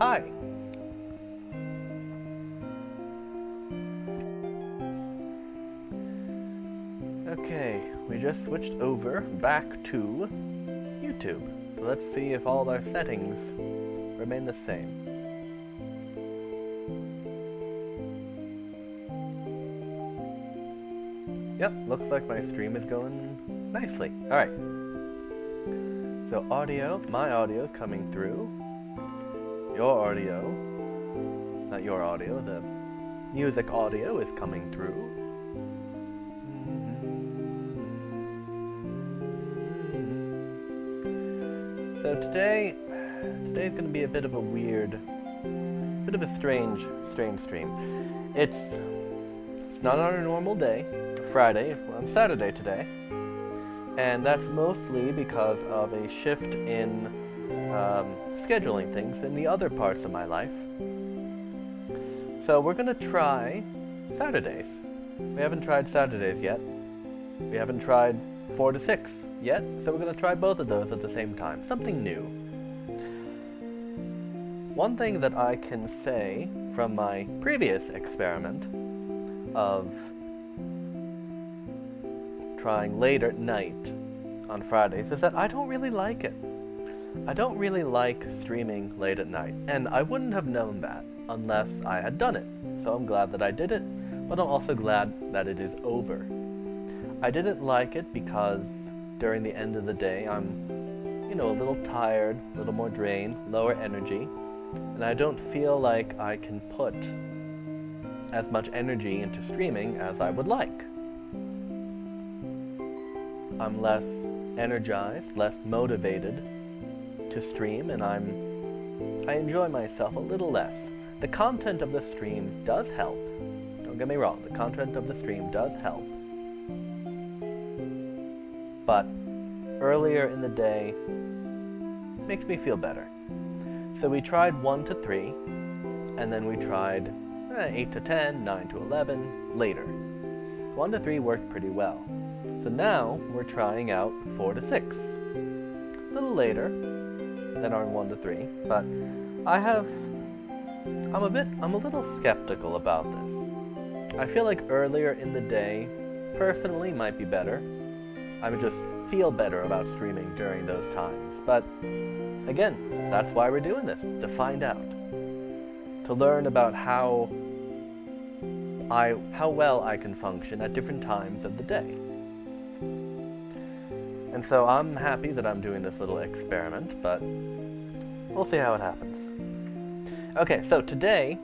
Hi! Okay, we just switched over back to YouTube. So let's see if all our settings remain the same. Yep, looks like my stream is going nicely. Alright. So audio, my audio is coming through. Your audio, not your audio, the music audio is coming through. So today's going to be a bit of a weird, bit of a strange stream. It's not on a normal day, Friday, we're on Saturday today, and that's mostly because of a shift in scheduling things in the other parts of my life. So we're going to try Saturdays. We haven't tried Saturdays yet. We haven't tried 4 to 6 yet, so we're going to try both of those at the same time. Something new. One thing that I can say from my previous experiment of trying late at night on Fridays is that I don't really like it. I don't really like streaming late at night, and I wouldn't have known that unless I had done it. So I'm glad that I did it, but I'm also glad that it is over. I didn't like it because during the end of the day I'm, a little tired, a little more drained, lower energy, and I don't feel like I can put as much energy into streaming as I would like. I'm less energized, less motivated to stream, and I enjoy myself a little less. The content of the stream does help. Don't get me wrong, the content of the stream does help. But earlier in the day makes me feel better. So we tried 1 to 3, and then we tried 8 to 10, 9 to 11 later. 1 to 3 worked pretty well. So now we're trying out 4 to 6. A little later than our 1 to 3, but I'm a little skeptical about this. I feel like earlier in the day, personally, might be better. I would just feel better about streaming during those times. But again, that's why we're doing this, to find out. To learn about how well I can function at different times of the day. And so I'm happy that I'm doing this little experiment, but we'll see how it happens. Okay, so today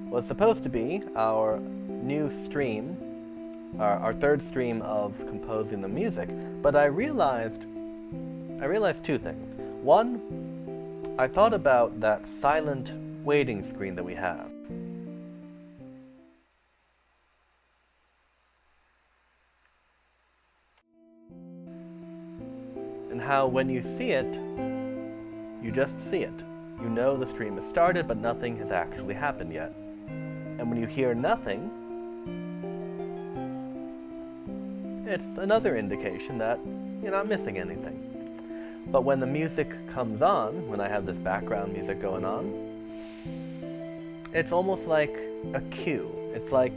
was supposed to be our new stream, our third stream of composing the music, but I realized 2 things. One, I thought about that silent waiting screen that we have. And how when you see it, you just see it. You know the stream has started, but nothing has actually happened yet. And when you hear nothing, it's another indication that you're not missing anything. But when the music comes on, when I have this background music going on, it's almost like a cue. It's like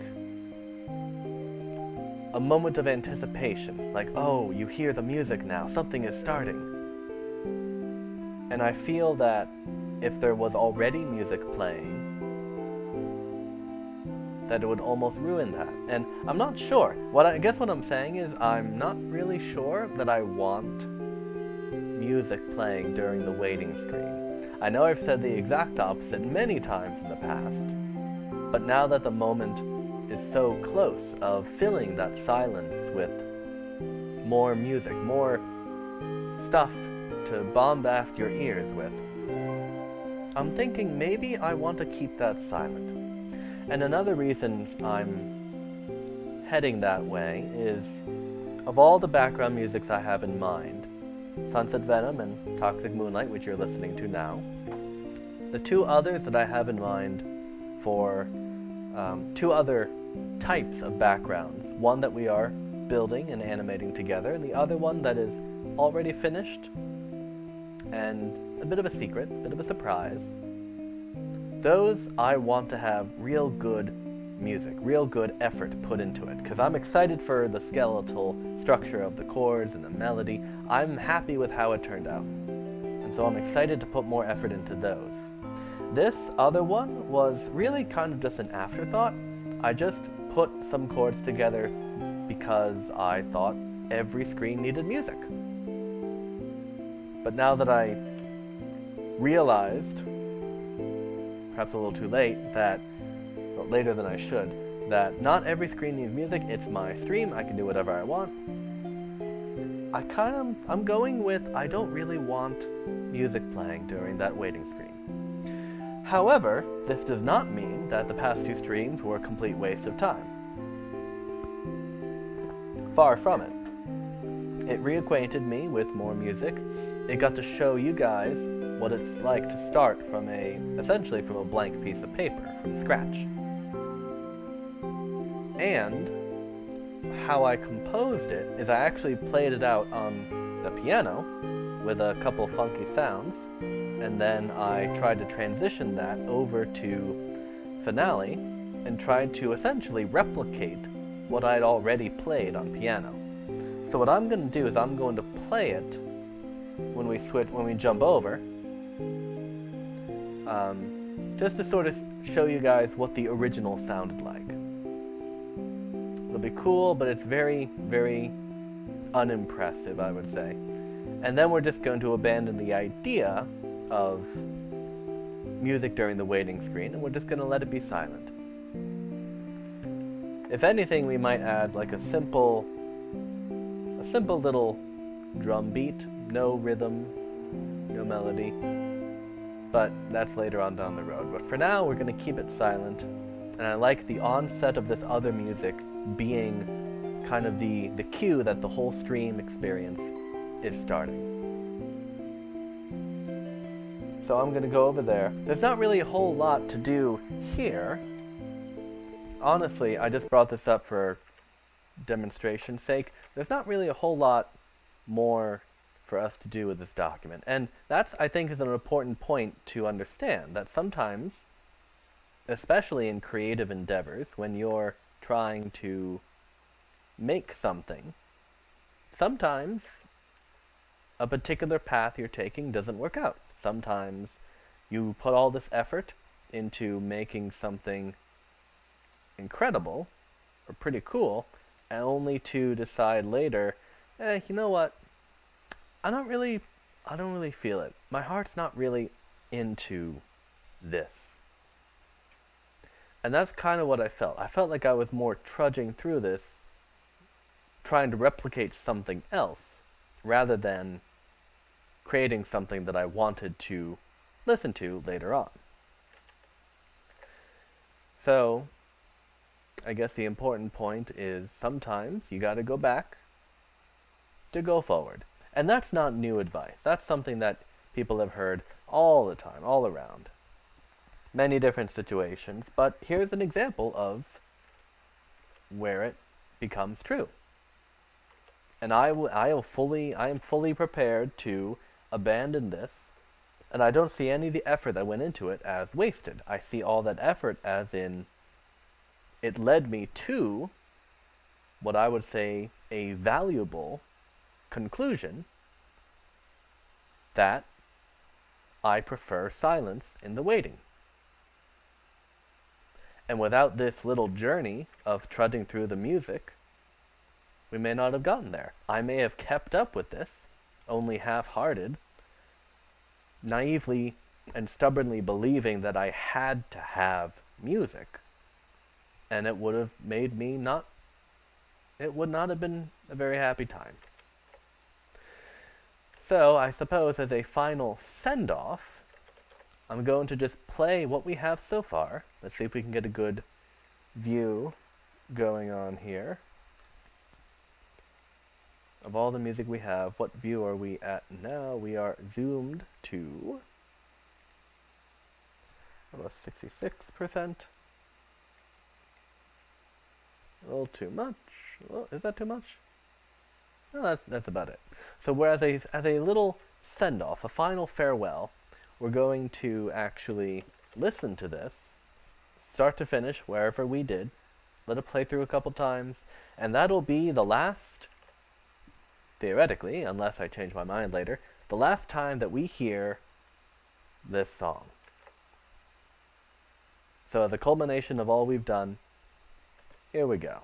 a moment of anticipation. Like, oh, you hear the music now, something is starting. And I feel that if there was already music playing, that it would almost ruin that. And I'm not sure. I guess what I'm saying is I'm not really sure that I want music playing during the waiting screen. I know I've said the exact opposite many times in the past, but now that the moment is so close of filling that silence with more music, more stuff to bombast your ears with, I'm thinking maybe I want to keep that silent. And another reason I'm heading that way is, of all the background musics I have in mind, Sunset Venom and Toxic Moonlight, which you're listening to now, the 2 others that I have in mind for 2 other types of backgrounds, one that we are building and animating together, and the other one that is already finished and a bit of a secret, a bit of a surprise, those I want to have real good music, real good effort put into it, because I'm excited for the skeletal structure of the chords and the melody. I'm happy with how it turned out, and so I'm excited to put more effort into those. This other one was really kind of just an afterthought. I just put some chords together because I thought every screen needed music. But now that I realized, perhaps a little too late, that, or later than I should, that not every screen needs music. It's my stream, I can do whatever I want. I'm going with, I don't really want music playing during that waiting screen. However, this does not mean that the past 2 streams were a complete waste of time. Far from it. It reacquainted me with more music. It got to show you guys what it's like to start from essentially from a blank piece of paper, from scratch. And how I composed it is I actually played it out on the piano with a couple funky sounds, and then I tried to transition that over to Finale and tried to essentially replicate what I'd already played on piano. So what I'm going to do is I'm going to play it when we jump over, just to sort of show you guys what the original sounded like. It'll be cool, but it's very, very unimpressive, I would say. And then we're just going to abandon the idea of music during the waiting screen, and we're just going to let it be silent. If anything, we might add like a simple little drum beat, no rhythm, no melody, but that's later on down the road. But for now, we're going to keep it silent, and I like the onset of this other music being kind of the cue that the whole stream experience is starting. So I'm going to go over there. There's not really a whole lot to do here. Honestly, I just brought this up for demonstration's sake. There's not really a whole lot more for us to do with this document. And that's, I think, is an important point to understand, that sometimes, especially in creative endeavors, when you're trying to make something, sometimes a particular path you're taking doesn't work out. Sometimes you put all this effort into making something incredible or pretty cool, and only to decide later, you know what? I don't really feel it. My heart's not really into this. And that's kind of what I felt. I felt like I was more trudging through this, trying to replicate something else, rather than creating something that I wanted to listen to later on. So, I guess the important point is sometimes you gotta go back to go forward. And that's not new advice. That's something that people have heard all the time, all around. Many different situations, but here's an example of where it becomes true. And I am fully prepared to abandon this, and I don't see any of the effort that went into it as wasted. I see all that effort as in, it led me to what I would say a valuable conclusion that I prefer silence in the waiting. And without this little journey of trudging through the music, we may not have gotten there. I may have kept up with this, only half-hearted, naively and stubbornly believing that I had to have music, and it would have made me it would not have been a very happy time. So, I suppose as a final send-off, I'm going to just play what we have so far. Let's see if we can get a good view going on here of all the music we have. What view are we at now? We are zoomed to about 66%. A little too much. Well, is that too much? No, that's about it. So whereas as a little send-off, a final farewell, we're going to actually listen to this, start to finish, wherever we did, let it play through a couple times, and that'll be the last, theoretically, unless I change my mind later, the last time that we hear this song. So as a culmination of all we've done, here we go.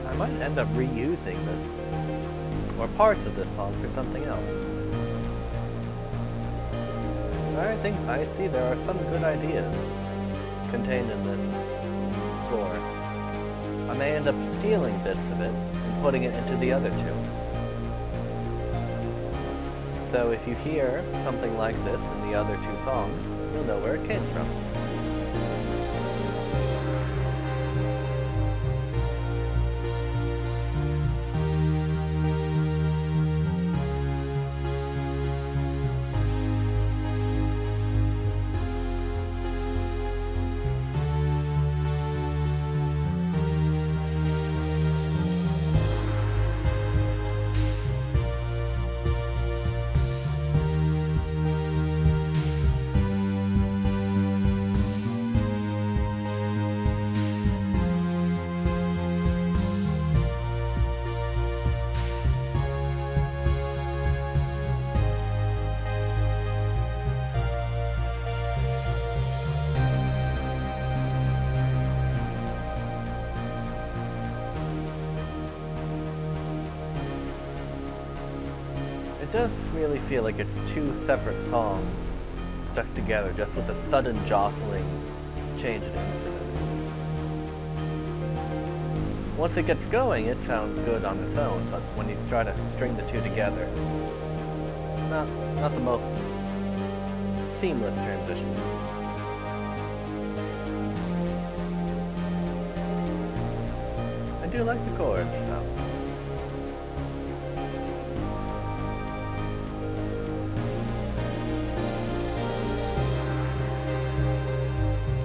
I might end up reusing this, or parts of this song, for something else. I see there are some good ideas contained in this score. I may end up stealing bits of it and putting it into the other two. So if you hear something like this in the other two songs, you'll know where it came from. It does really feel like it's two separate songs stuck together, just with a sudden jostling change in instruments. Once it gets going, it sounds good on its own, but when you try to string the two together, not the most seamless transitions. I do like the chords, though.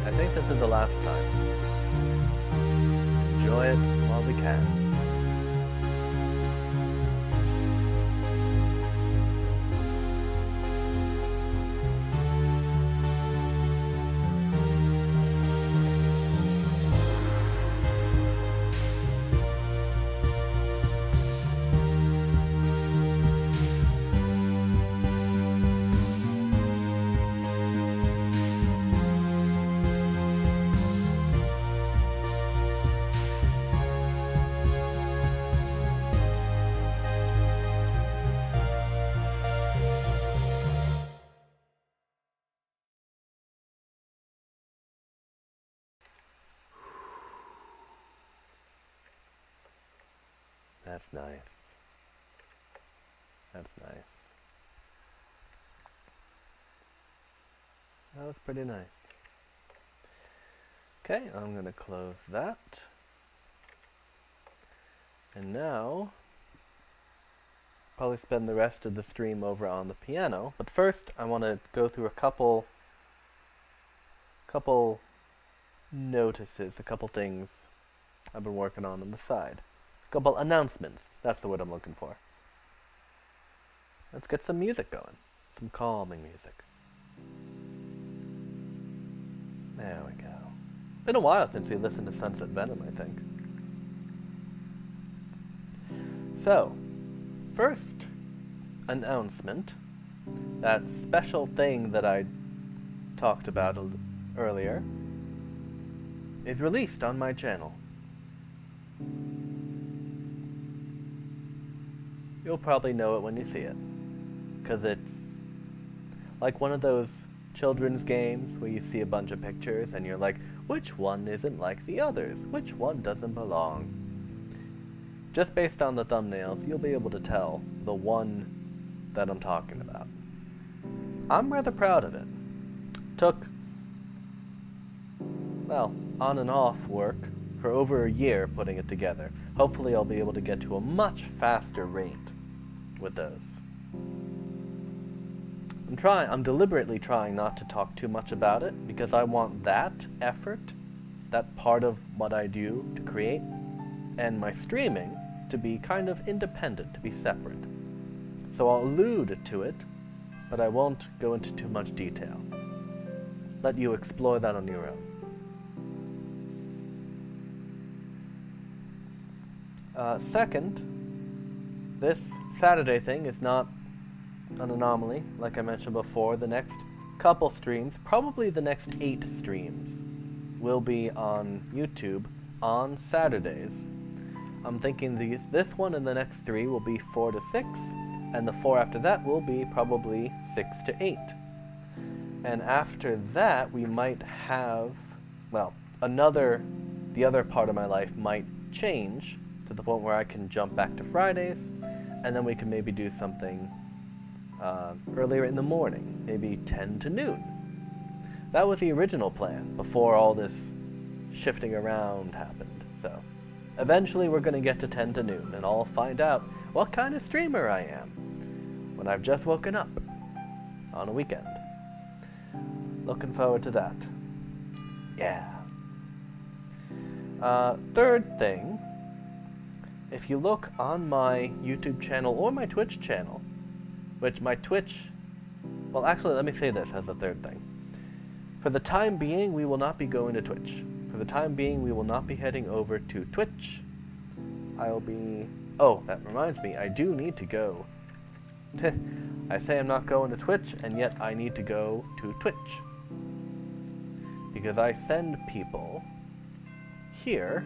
I think this is the last time. Enjoy it while we can. That's nice. That's nice. That was pretty nice. Okay, I'm going to close that. And now, probably spend the rest of the stream over on the piano. But first, I want to go through a couple notices, a couple things I've been working on the side. A couple announcements. That's the word I'm looking for. Let's get some music going. Some calming music. There we go. Been a while since we listened to Sunset Venom, I think. So, first announcement, that special thing that I talked about earlier, is released on my channel. You'll probably know it when you see it, because it's like one of those children's games where you see a bunch of pictures and you're like, which one isn't like the others? Which one doesn't belong? Just based on the thumbnails, you'll be able to tell the one that I'm talking about. I'm rather proud of it. Took, well, on and off work for over a year putting it together. Hopefully I'll be able to get to a much faster rate with those. I'm deliberately trying not to talk too much about it because I want that effort, that part of what I do to create, and my streaming to be kind of independent, to be separate. So I'll allude to it, but I won't go into too much detail. Let you explore that on your own. Second, this Saturday thing is not an anomaly. Like I mentioned before, the next couple streams, probably the next 8 streams, will be on YouTube on Saturdays. I'm thinking this one and the next 3 will be 4 to 6, and the 4 after that will be probably 6 to 8. And after that, we might have, well, the other part of my life might change to the point where I can jump back to Fridays, and then we can maybe do something earlier in the morning, maybe 10 to noon. That was the original plan before all this shifting around happened. So eventually we're going to get to 10 to noon, and I'll find out what kind of streamer I am when I've just woken up on a weekend. Looking forward to that. Yeah. Third thing, if you look on my YouTube channel or my Twitch channel, which my Twitch, well actually let me say this as a third thing. For the time being, we will not be going to Twitch. For the time being, we will not be heading over to Twitch. Oh, that reminds me, I do need to go. I say I'm not going to Twitch, and yet I need to go to Twitch. Because I send people here.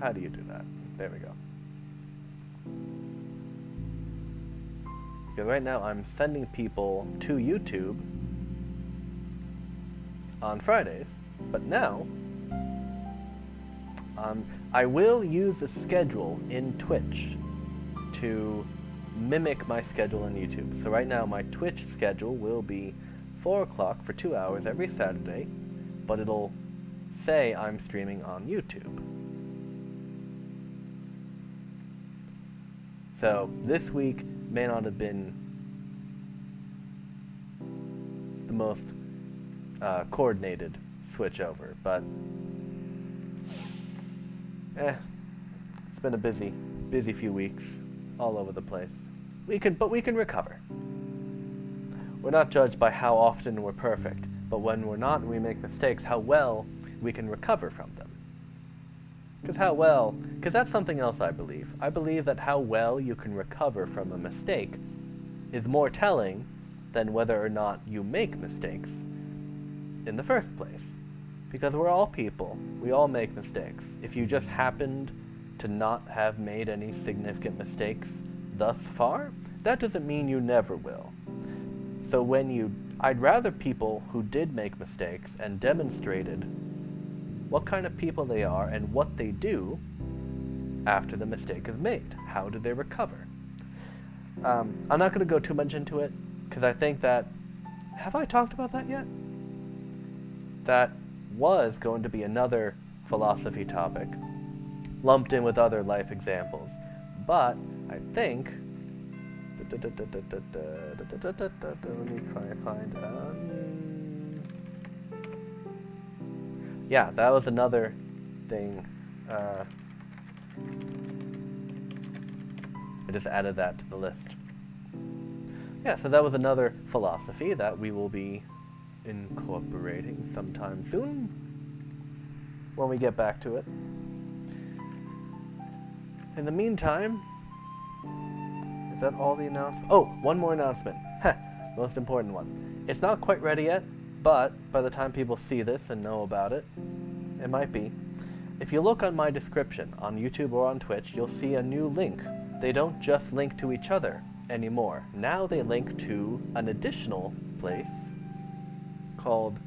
How do you do that? There we go. Because right now I'm sending people to YouTube on Fridays, but now I will use a schedule in Twitch to mimic my schedule on YouTube. So right now my Twitch schedule will be 4 o'clock for 2 hours every Saturday, but it'll say I'm streaming on YouTube. So this week may not have been the most coordinated switch over, but it's been a busy few weeks all over the place. But we can recover. We're not judged by how often we're perfect, but when we're not and we make mistakes, how well we can recover from them. Because that's something else I believe. I believe that how well you can recover from a mistake is more telling than whether or not you make mistakes in the first place. Because we're all people. We all make mistakes. If you just happened to not have made any significant mistakes thus far, that doesn't mean you never will. So I'd rather people who did make mistakes and demonstrated what kind of people they are and what they do after the mistake is made. How do they recover? I'm not going to go too much into it, because I think that Have I talked about that yet? That was going to be another philosophy topic, lumped in with other life examples. But I think... Let me try and find... yeah, that was another thing. I just added that to the list. Yeah, so that was another philosophy that we will be incorporating sometime soon when we get back to it. In the meantime, is that all the announcements? Oh, one more announcement. Most important one. It's not quite ready yet, but by the time people see this and know about it, it might be. If you look on my description on YouTube or on Twitch, you'll see a new link. They don't just link to each other anymore. Now they link to an additional place called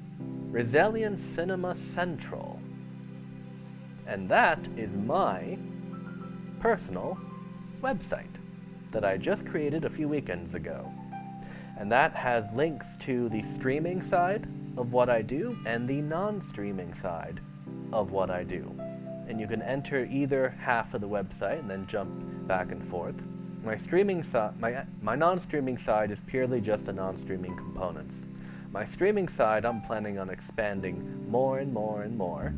Resilient Cinema Central. And that is my personal website that I just created a few weekends ago. And that has links to the streaming side of what I do and the non-streaming side of what I do. And you can enter either half of the website and then jump back and forth. My streaming side, my non-streaming side is purely just the non-streaming components. My streaming side, I'm planning on expanding more and more and more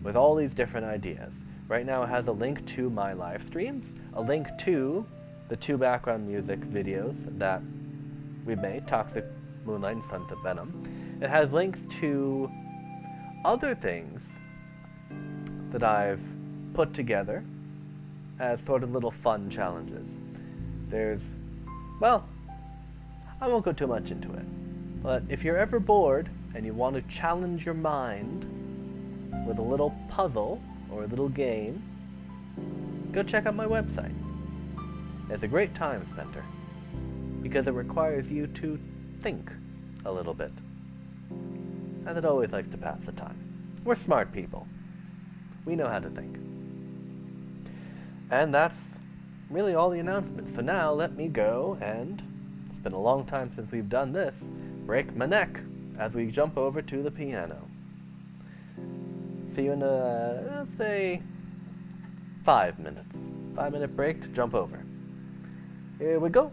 with all these different ideas. Right now it has a link to my live streams, a link to the 2 background music videos that we've made, Toxic Moonlight and Sons of Venom. It has links to other things that I've put together as sort of little fun challenges. There's, well, I won't go too much into it, but if you're ever bored and you want to challenge your mind with a little puzzle or a little game, go check out my website. It's a great time spender because it requires you to think a little bit. And it always likes to pass the time. We're smart people. We know how to think. And that's really all the announcements. So now let me go and, it's been a long time since we've done this, break my neck as we jump over to the piano. See you in let's say 5 minutes. 5-minute break to jump over. Here we go.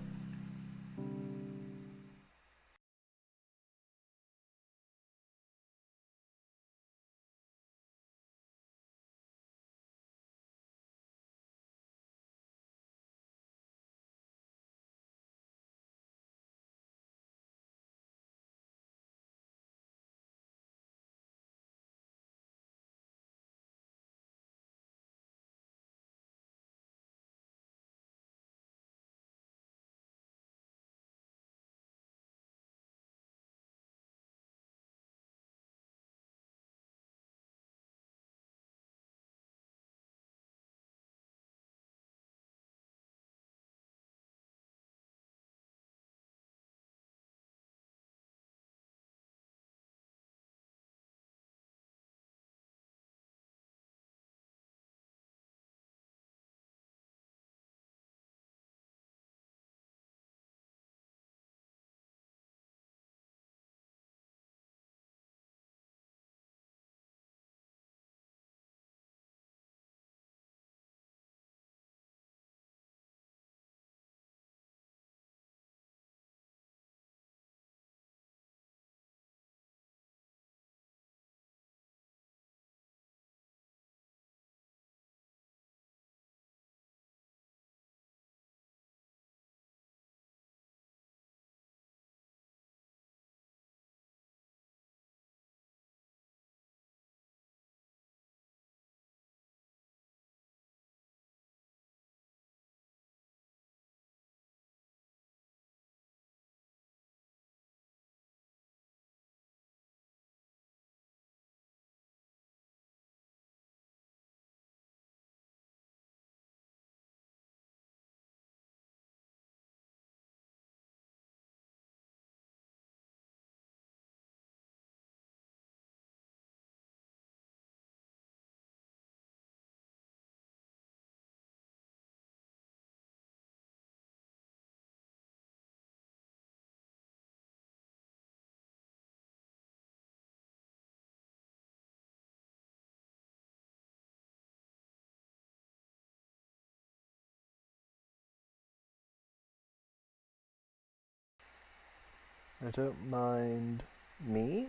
I don't mind me.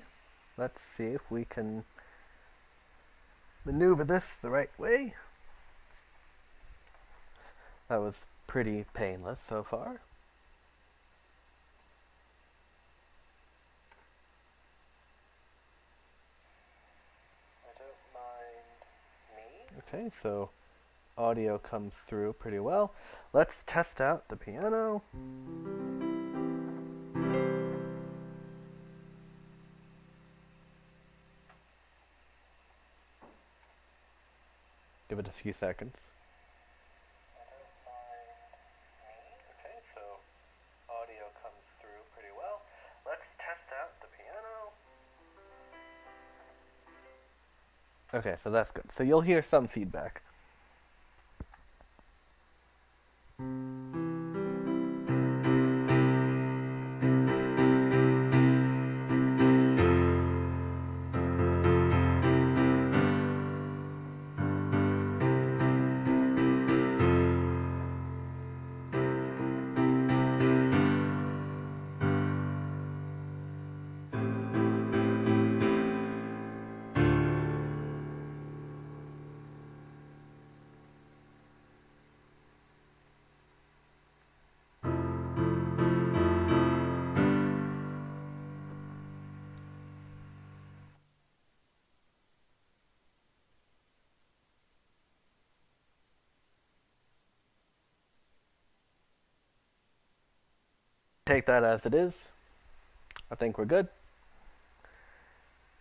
Let's see if we can maneuver this the right way. That was pretty painless so far. I don't mind me. Okay, so audio comes through pretty well. Let's test out the piano. Give it a few seconds. Okay, so audio comes through pretty well. Let's test out the piano. Okay, so that's good. So you'll hear some feedback. Take that as it is. I think we're good.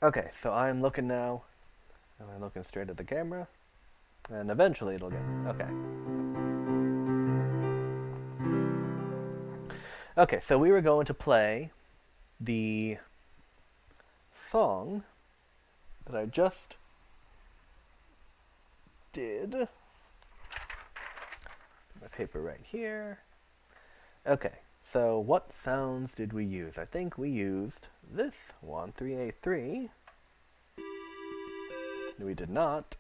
Okay, so I'm looking now, and I'm looking straight at the camera, and eventually it'll get, okay. Okay, so we were going to play the song that I just did. Put my paper right here. Okay, so what sounds did we use? I think we used this 1-3-8-3. We did not.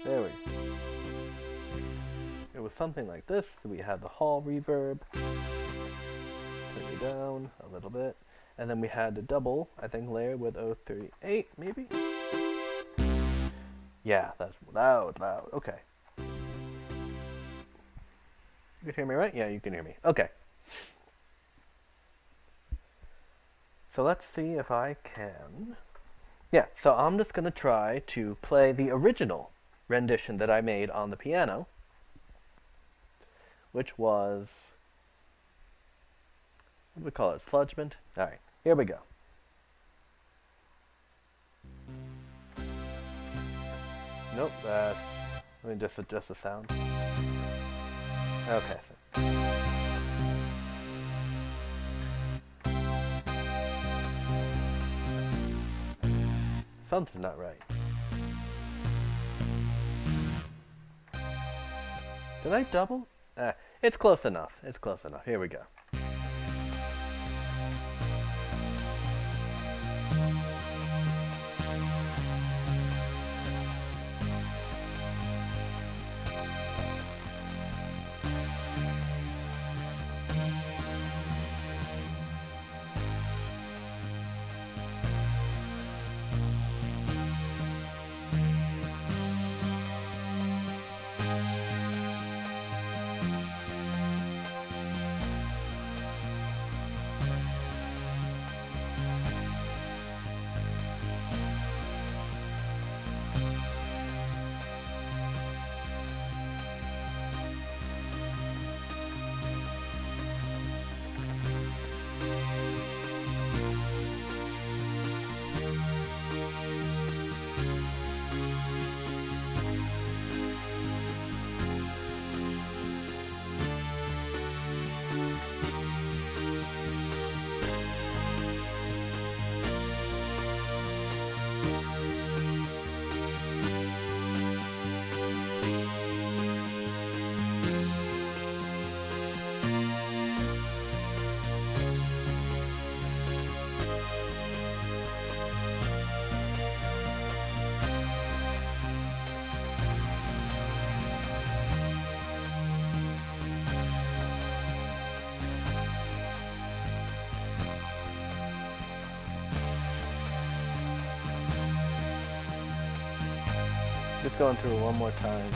There we go. It was something like this. We had the hall reverb. Turn it down a little bit. And then we had a double, I think, layer with 038, maybe? Yeah, that's loud. Okay. You can hear me, right? Yeah, you can hear me. Okay. So let's see if I can. Yeah, so I'm just going to try to play the original rendition that I made on the piano, which was, what do we call it, sludgement? Alright, here we go. Nope, let me just adjust the sound. Okay, so. Something's not right. Did I double? It's close enough. It's close enough. Here we go. Just going through it one more time.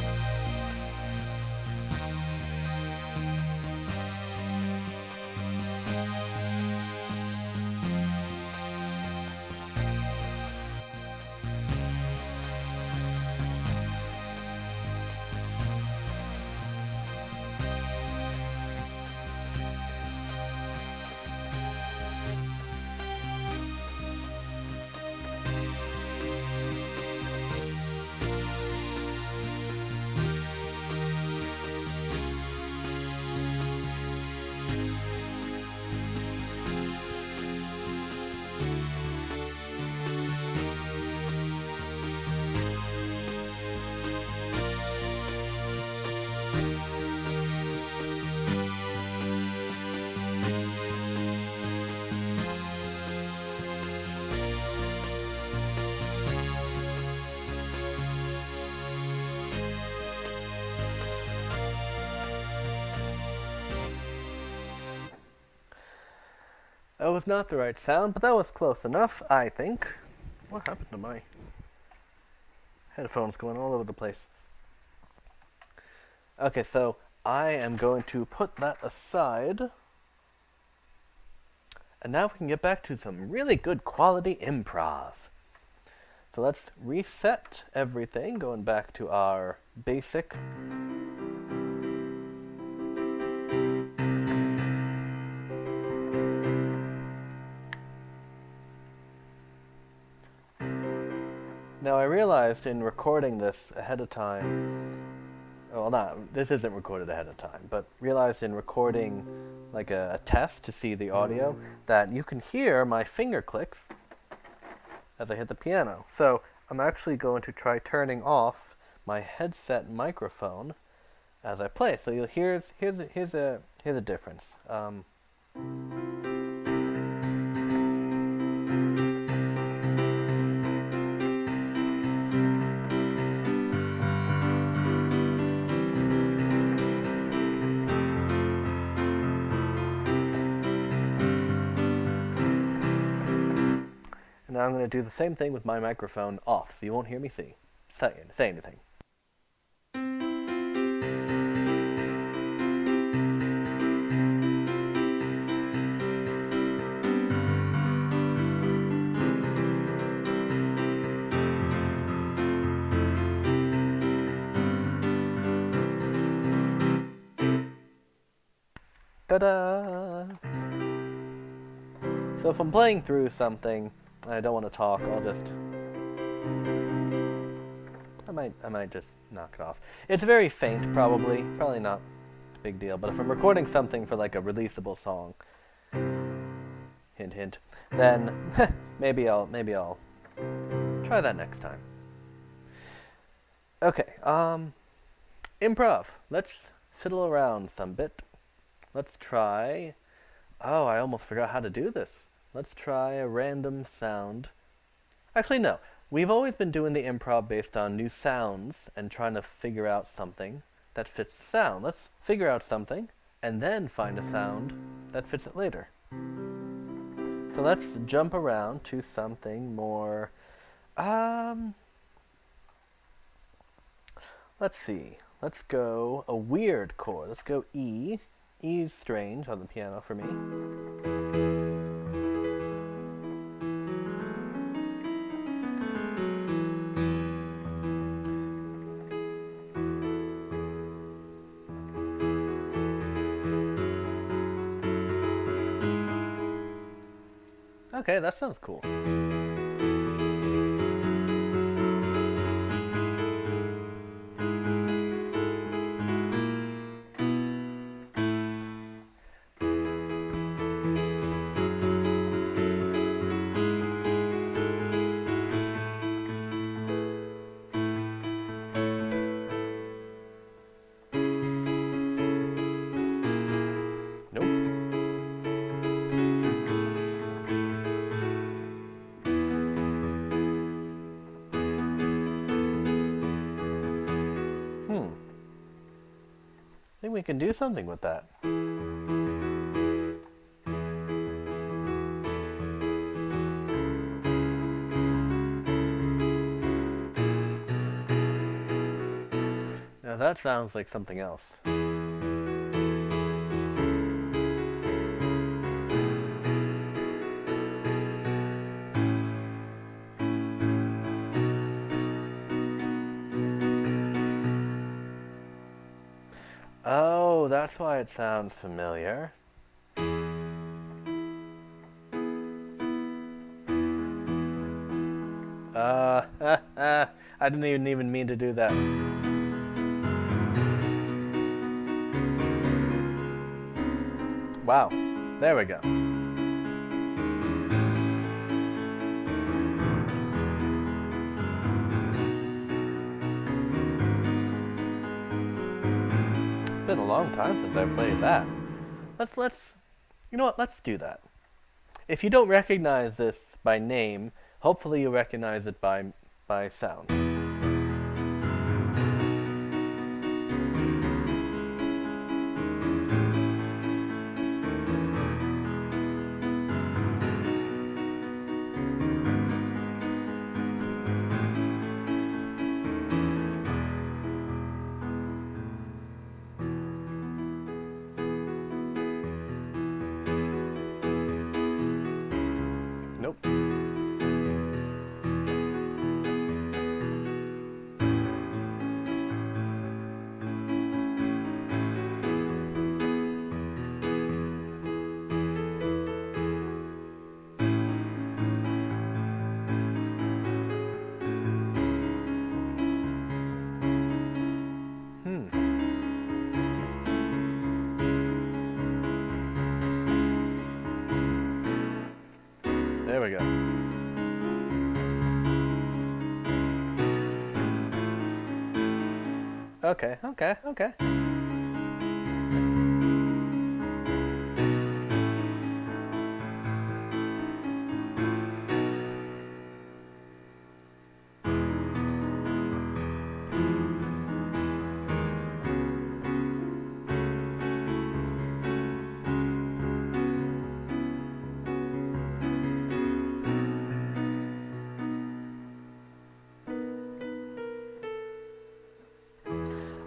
That was not the right sound, but that was close enough, I think. What happened to my headphones going all over the place? Okay, so I am going to put that aside. And now we can get back to some really good quality improv. So let's reset everything, going back to our basic. Now I realized in recording this ahead of time, well, this isn't recorded ahead of time, but realized in recording like a test to see the audio that you can hear my finger clicks as I hit the piano. So I'm actually going to try turning off my headset microphone as I play. So you'll here's a difference. And now I'm going to do the same thing with my microphone off, so you won't hear me say anything. Ta-da! So if I'm playing through something and I don't want to talk, I might just knock it off. It's very faint, probably not a big deal, but if I'm recording something for like a releasable song, hint hint, then maybe I'll try that next time. Okay, improv. Let's fiddle around some bit. Let's try, oh, I almost forgot how to do this. Let's try a random sound. Actually, no. We've always been doing the improv based on new sounds and trying to figure out something that fits the sound. Let's figure out something and then find a sound that fits it later. So let's jump around to something more, let's see. Let's go a weird chord. Let's go E. E's strange on the piano for me. Okay, that sounds cool. I think we can do something with that. that sounds like something else. Oh, that's why it sounds familiar. I didn't even mean to do that. Wow, there we go. It's been a long time since I played that. You know what, let's do that. If you don't recognize this by name, hopefully you recognize it by sound. Nope. There we go. Okay.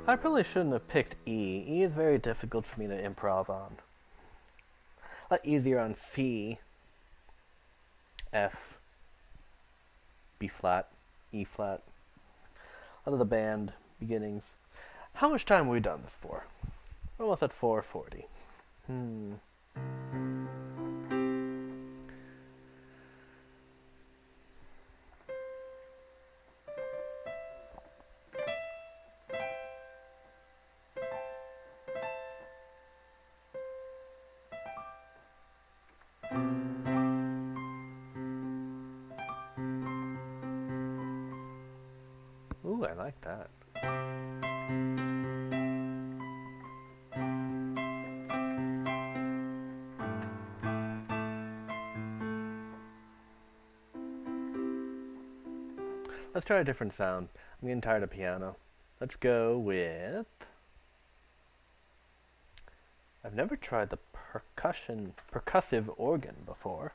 I probably shouldn't have picked E. E is very difficult for me to improv on. A lot easier on C, F, B flat, E flat. A lot of the band beginnings. How much time have we done this for? We're almost at 4:40. Ooh, I like that. Let's try a different sound. I'm getting tired of piano. Let's go with... I've never tried the percussive organ before.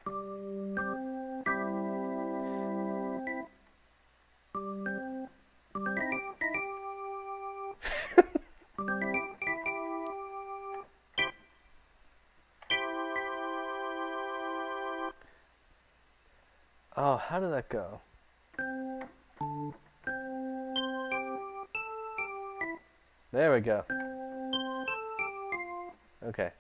Oh, how did that go? There we go. Okay.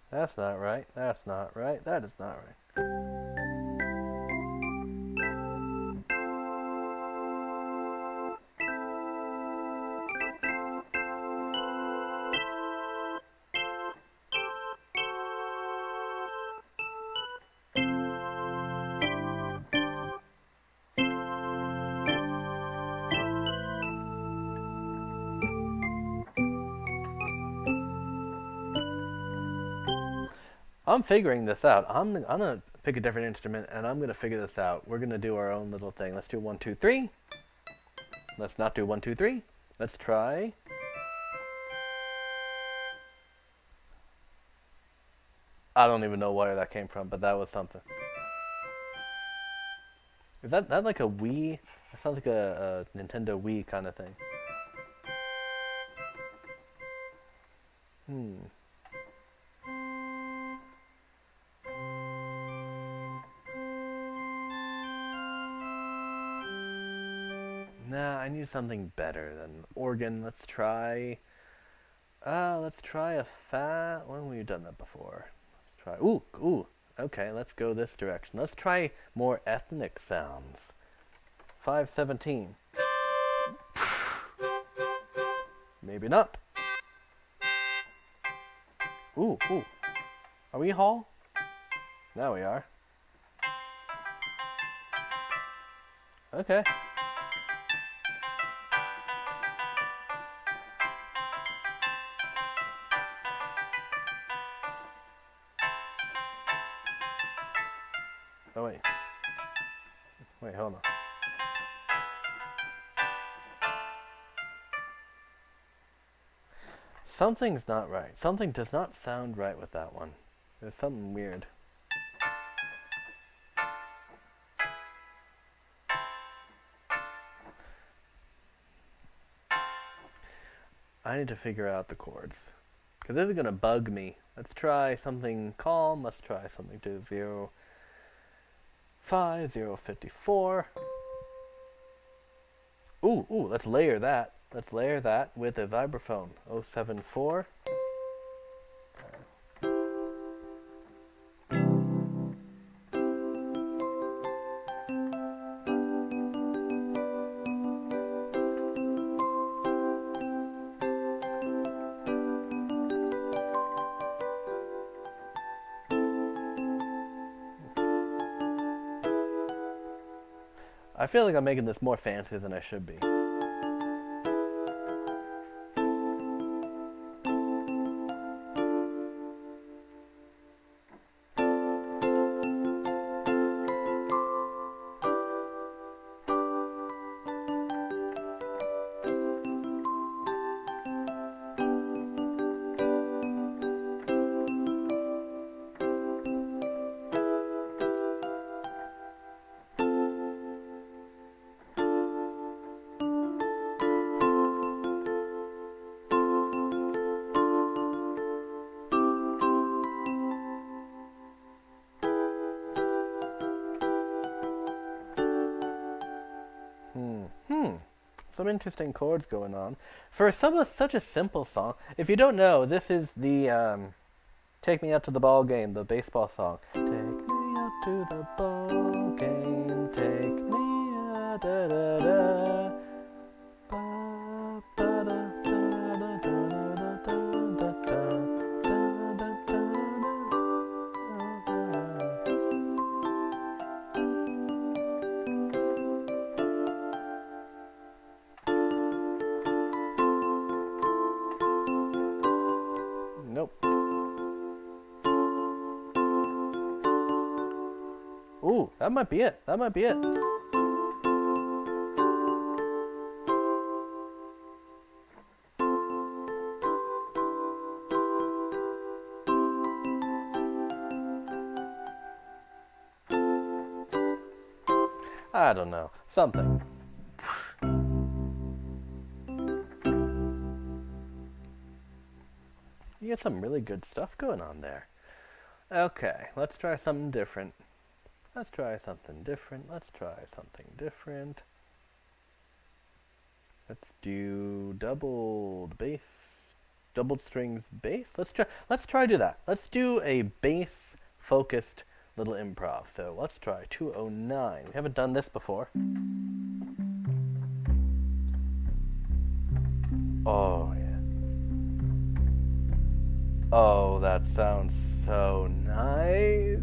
That's not right. That's not right. That is not right. I'm figuring this out. I'm gonna pick a different instrument and I'm gonna figure this out. We're gonna do our own little thing. Let's do 1, 2, 3. Let's not do 1, 2, 3. Let's try. I don't even know where that came from, but that was something. Is that like a Wii? That sounds like a Nintendo Wii kind of thing. Hmm. Nah, I need something better than organ. Let's try a fat. When have we done that before? Let's try. Ooh. Okay, let's go this direction. Let's try more ethnic sounds. 517. Maybe not. Ooh. Are we Hall? Now we are. Okay. Oh, wait. Wait, hold on. Something's not right. Something does not sound right with that one. There's something weird. I need to figure out the chords. Because this is going to bug me. Let's try something calm. Let's try something to 0, 5, 0, 54. Ooh, let's layer that. Let's layer that with a vibraphone. 074. I feel like I'm making this more fancy than I should be. Some interesting chords going on. For such a simple song, if you don't know, this is the Take Me Out to the Ball Game, the baseball song. Take me out to the ball game, take me out, da da da. Ba, ba, da, da, da, da, da, da, da, da, da, Nope. Ooh, that might be it. That might be it. I don't know. Something. You get some really good stuff going on there. Okay, let's try something different. Let's try something different. Let's try something different. Let's do doubled bass doubled strings bass. Let's try do that. Let's do a bass focused little improv. So let's try 209. We haven't done this before. Oh yeah. Oh, that sounds so nice.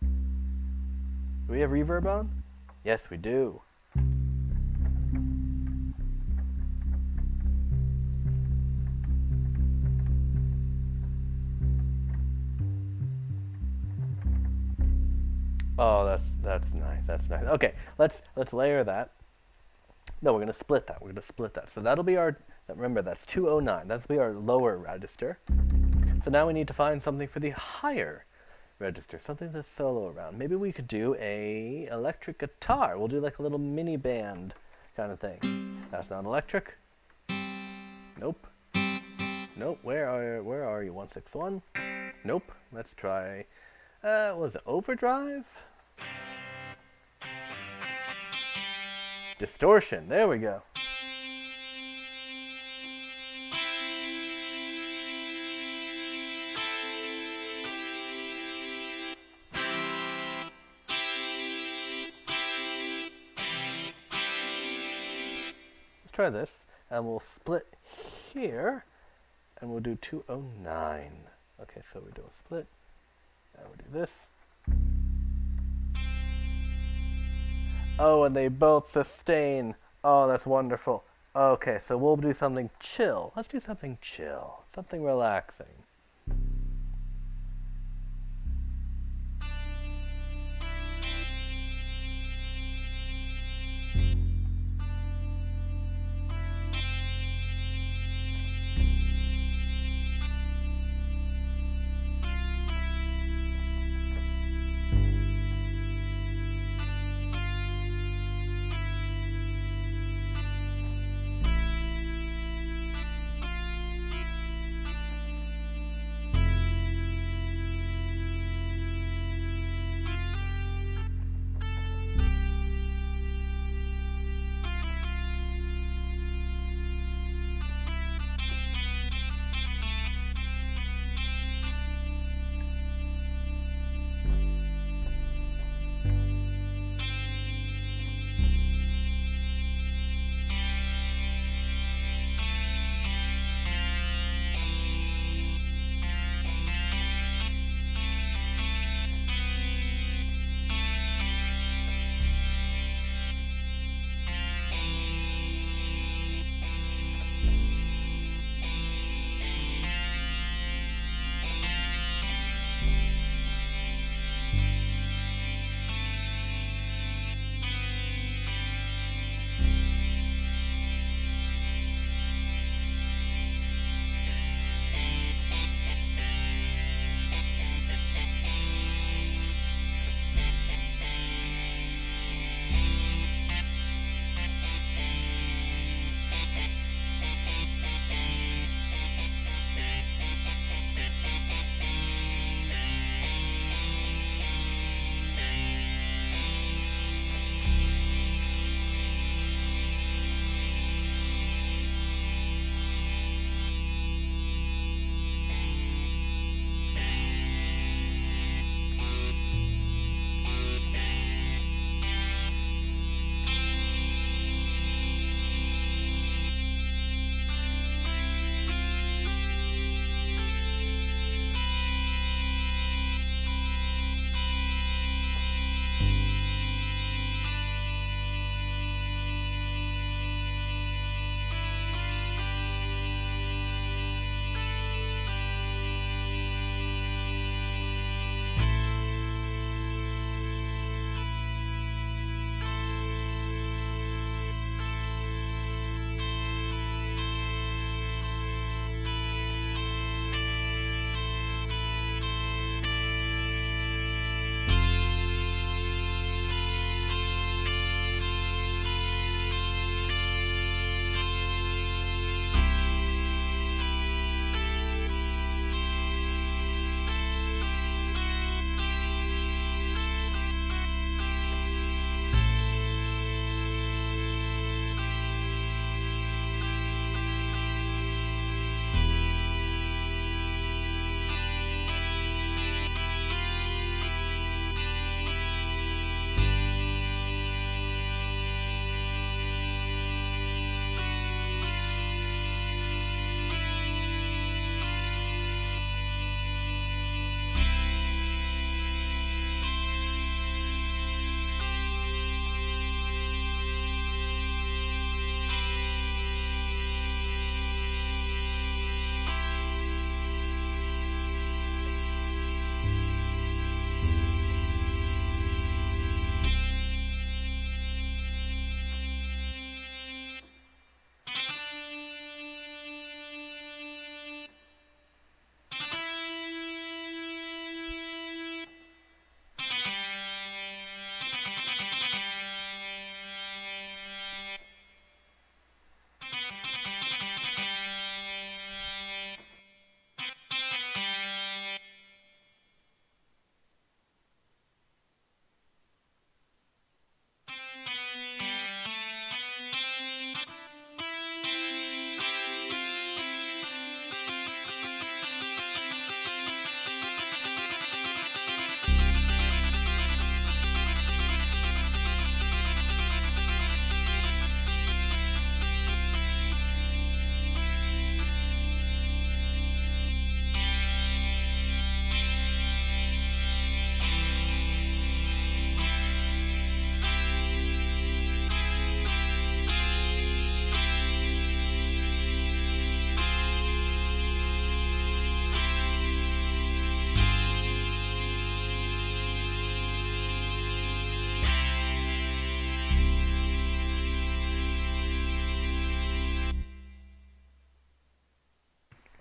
Do we have reverb on? Yes, we do. Oh, that's nice. That's nice. Okay, let's layer that. No, we're gonna split that. We're gonna split that. So that'll be our. Remember, that's 209. That'll be our lower register. So now we need to find something for the higher register, something to solo around. Maybe we could do a electric guitar. We'll do like a little mini band kind of thing. That's not electric. Nope. Nope. Where are you? 161. Nope. Let's try. What was it? Overdrive? Distortion. There we go. Let's try this, and we'll split here, and we'll do 209. Okay, so we do a split. And we'll do this. Oh, and they both sustain. Oh, that's wonderful. Okay, so we'll do something chill. Let's do something chill. Something relaxing.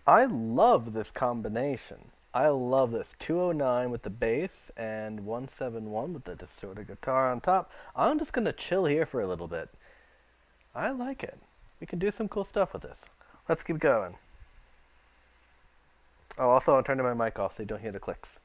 I love this combination. I love this 209 with the bass and 171 with the distorted guitar on top. I'm just going to chill here for a little bit. I like it. We can do some cool stuff with this. Let's keep going. Oh, also, I'm turning my mic off so you don't hear the clicks.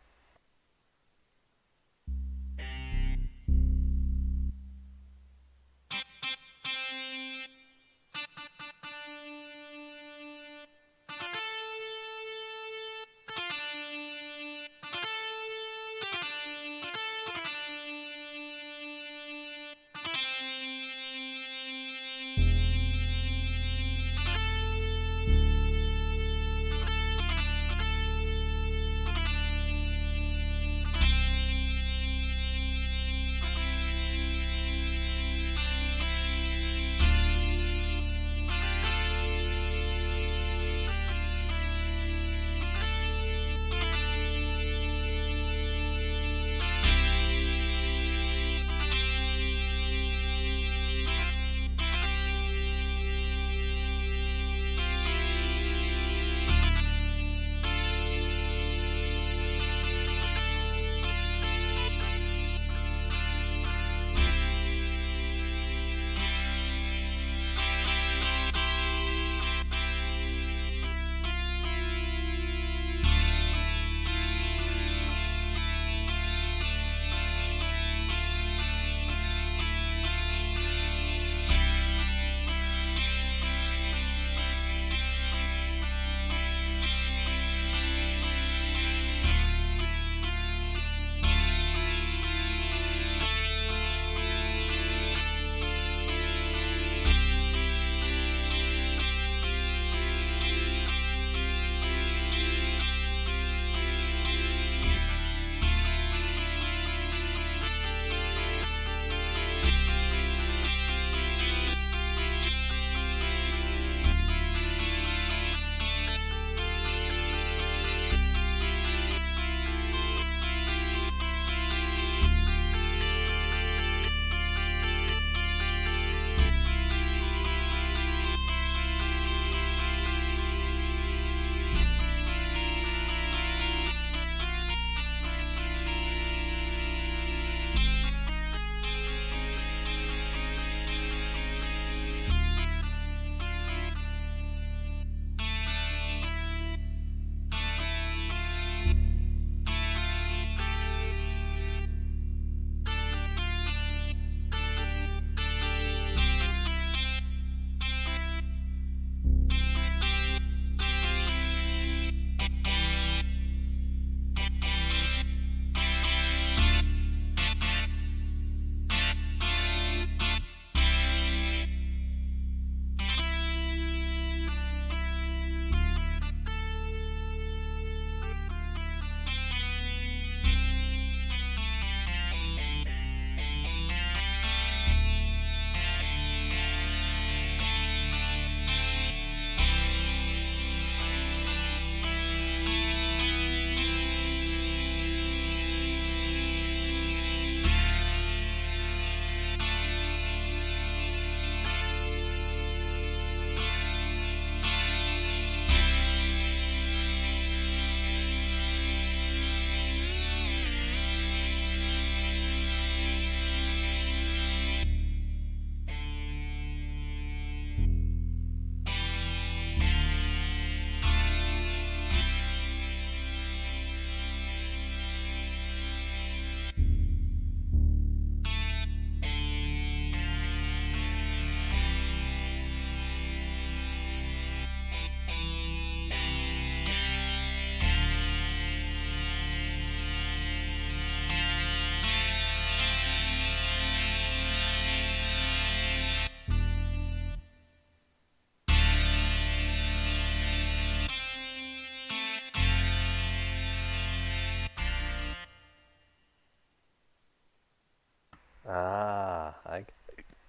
Ah,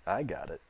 I got it.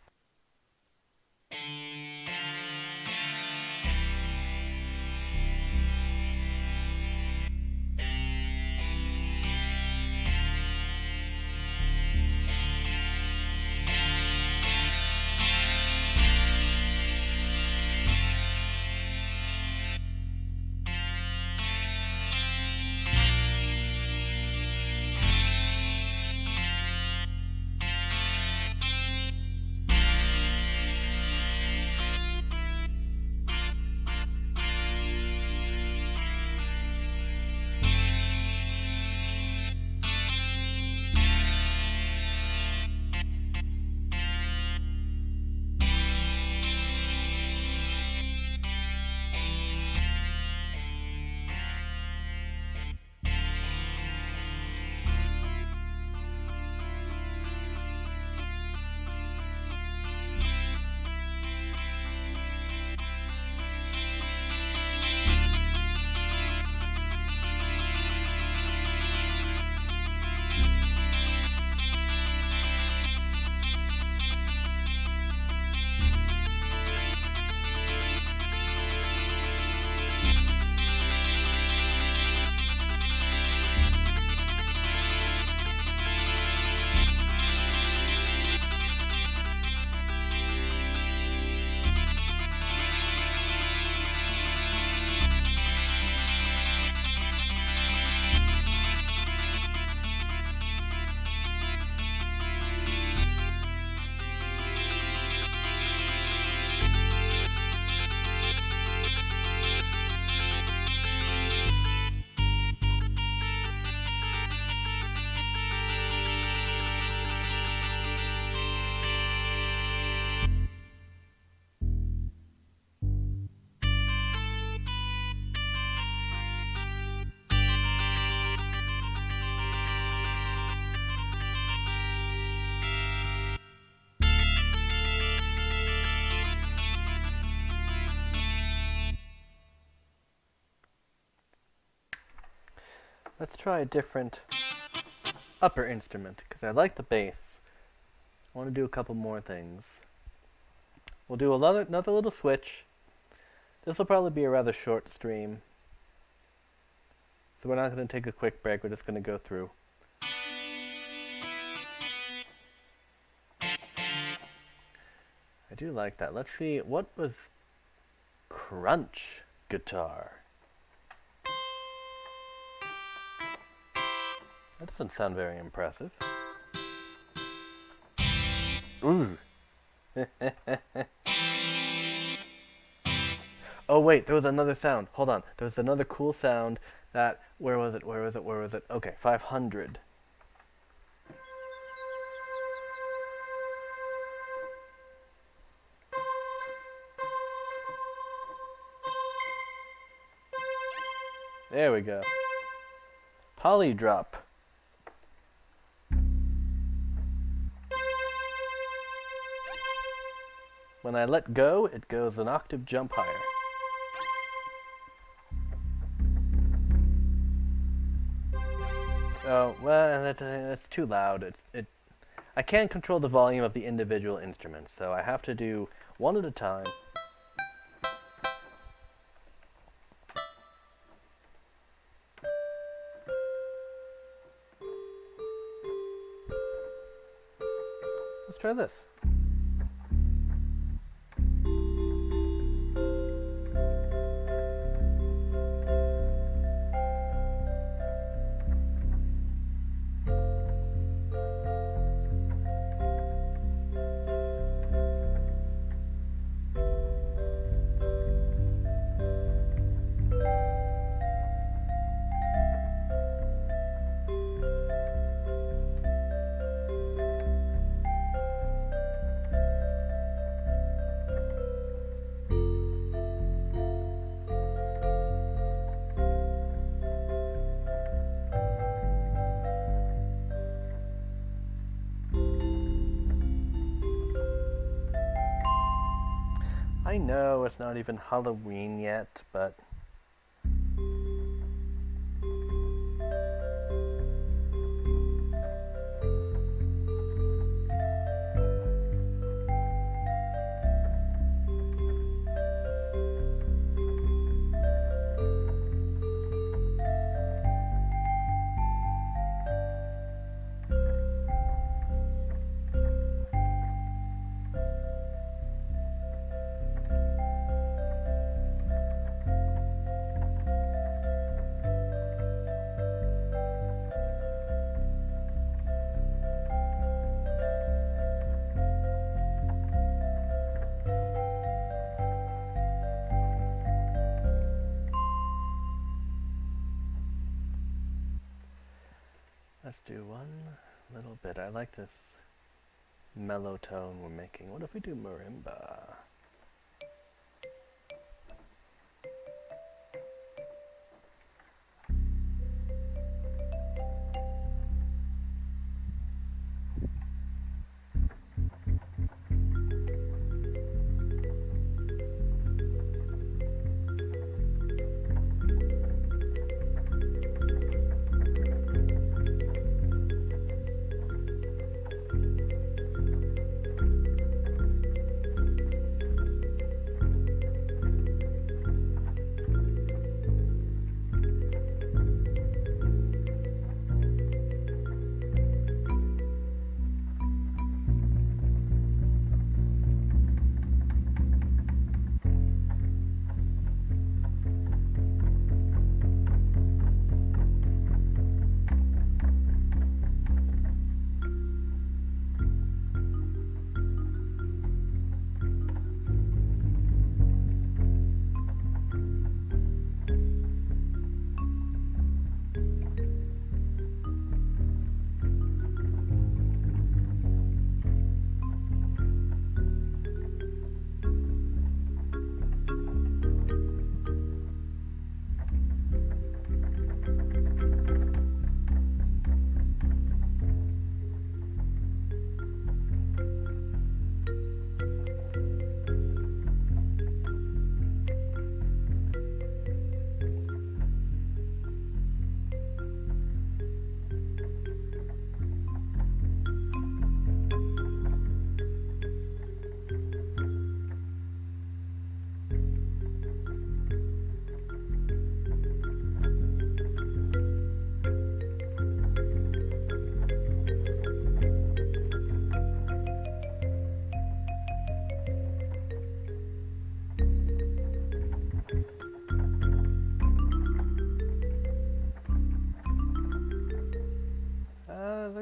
Let's try a different upper instrument, because I like the bass. I want to do a couple more things. We'll do another little switch. This will probably be a rather short stream. So we're not going to take a quick break, we're just going to go through. I do like that. Let's see, what was crunch guitar? That doesn't sound very impressive. Ooh. Oh wait, there was another sound. Hold on. There was another cool sound that, where was it? Okay, 500. There we go. Polydrop. When I let go, it goes an octave jump higher. Oh, well, that's too loud. I can't control the volume of the individual instruments, so I have to do one at a time. Let's try this. I know it's not even Halloween yet, but let's do one little bit. I like this mellow tone we're making. What if we do marimba?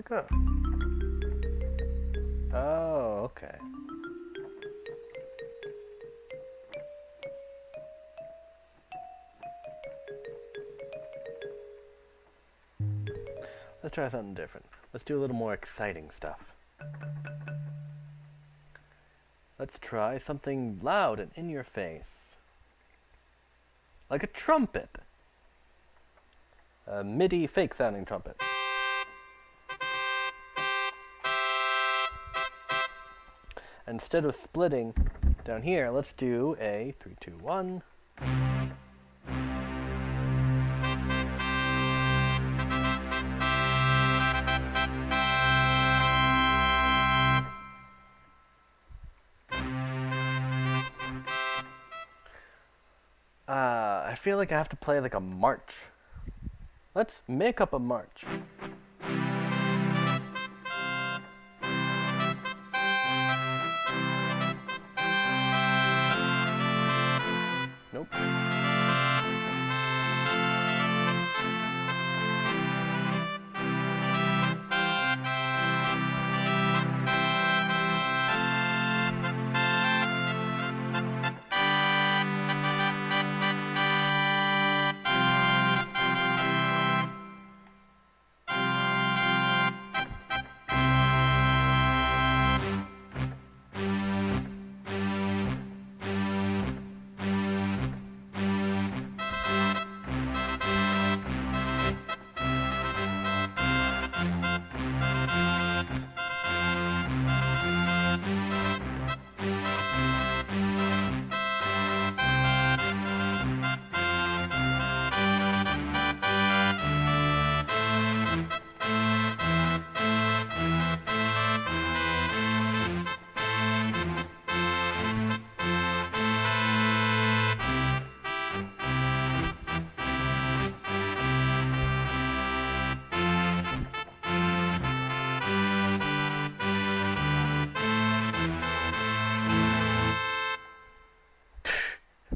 harmonica? Oh, okay. Let's try something different. Let's do a little more exciting stuff. Let's try something loud and in your face. Like a trumpet. A MIDI fake sounding trumpet. Instead of splitting down here, let's do a 3, 2, 1. I feel like I have to play like a march. Let's make up a march. Nope.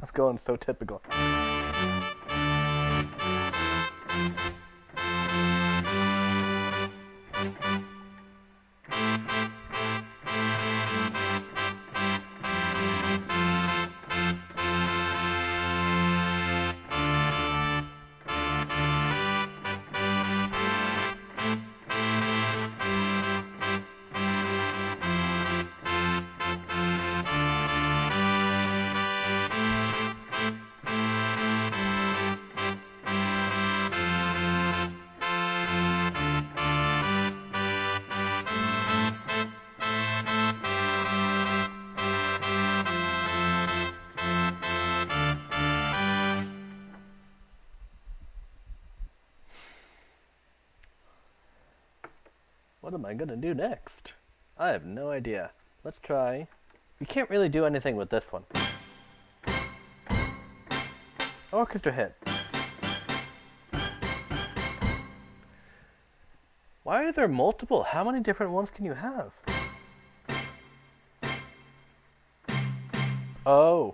I'm going so typical. What am I gonna do next? I have no idea. Let's try. You can't really do anything with this one. Orchestra hit. Why are there multiple? How many different ones can you have? Oh.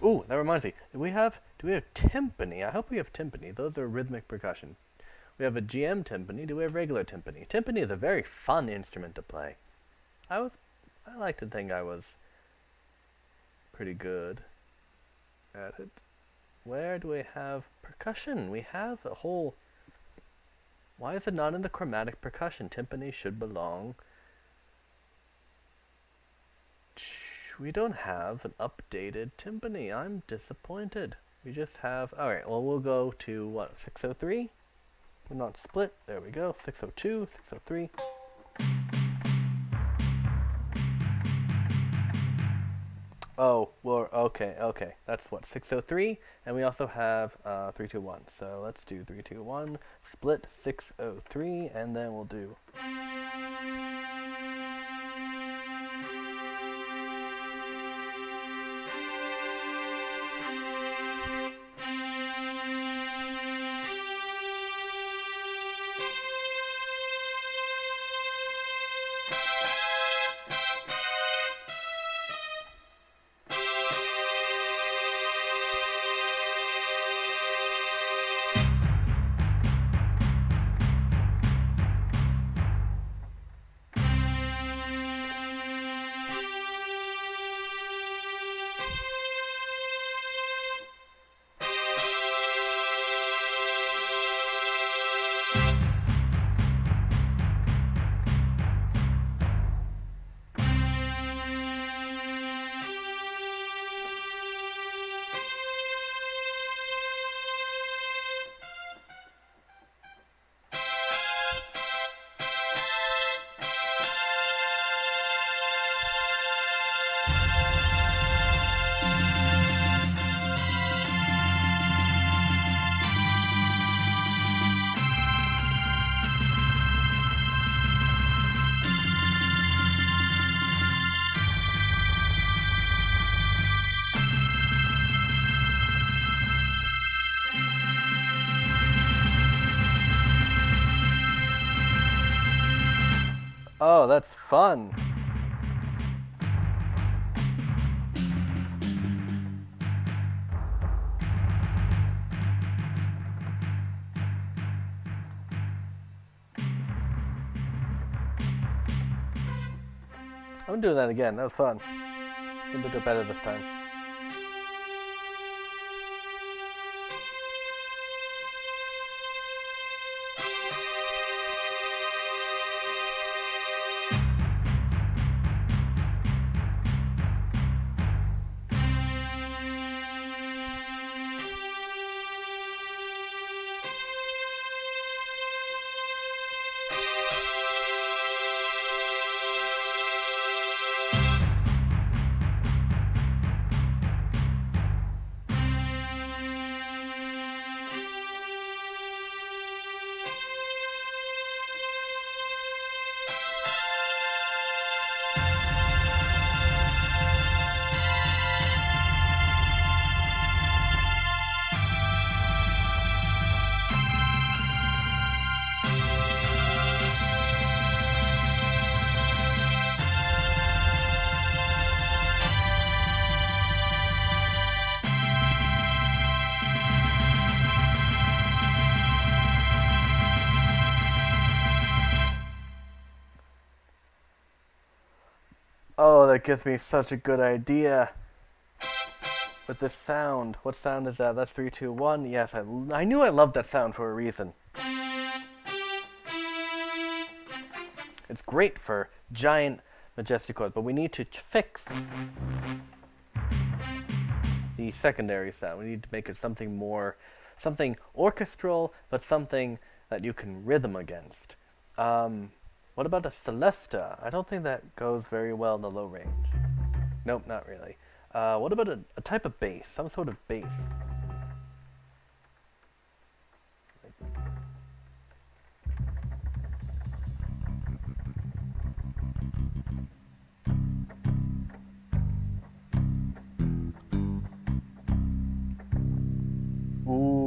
Ooh, that reminds me. Do we have timpani? I hope we have timpani. Those are rhythmic percussion. We have a GM timpani. Do we have regular timpani? Timpani is a very fun instrument to play. I like to think I was pretty good at it. Where do we have percussion? We have a whole... Why is it not in the chromatic percussion? Timpani should belong. We don't have an updated timpani. I'm disappointed. We just have... Alright, well, we'll go to, what, 603? We're not split. There we go. 602, 603. Oh, well, okay. That's what, 603? And we also have 321. So let's do 321, split 603, and then we'll do... Oh, that's fun. I'm doing that again. That was fun. Maybe do it better this time. Oh, that gives me such a good idea. With this sound. What sound is that? That's 3, 2, 1. Yes, I knew I loved that sound for a reason. It's great for giant, majestic chords, but we need to fix the secondary sound. We need to make it something more, something orchestral, but something that you can rhythm against. What about a celesta? I don't think that goes very well in the low range. Nope, not really. What about a type of bass? Some sort of bass. Ooh.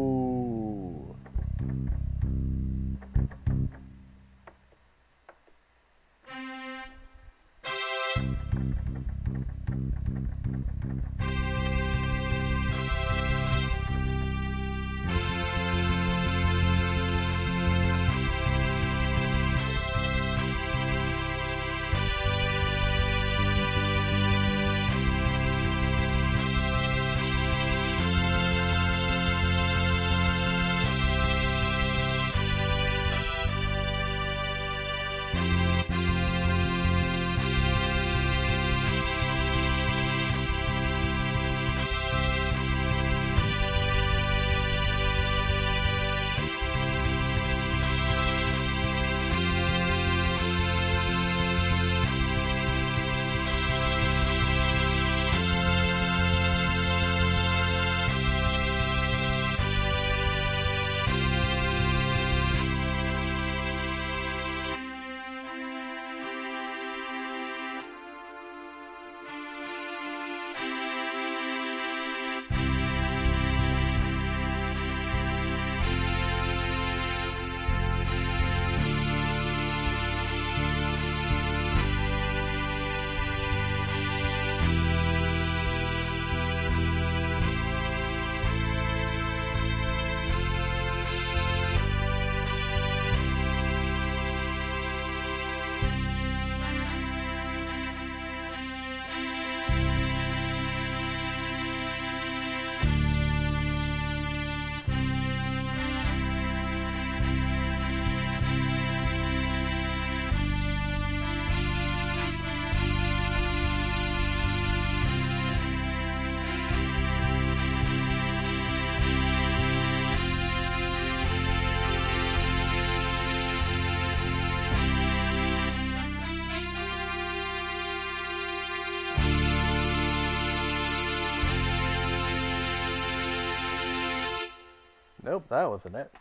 Nope, that wasn't it.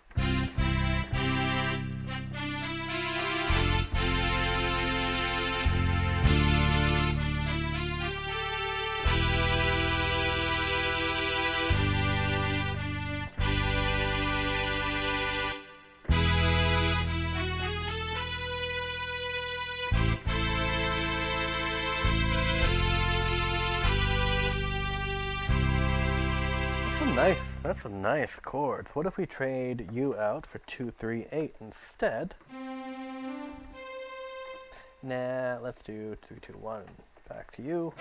That's some nice chords. What if we trade you out for 2, 3, 8 instead? Nah, let's do 3, 2, 1. Back to you.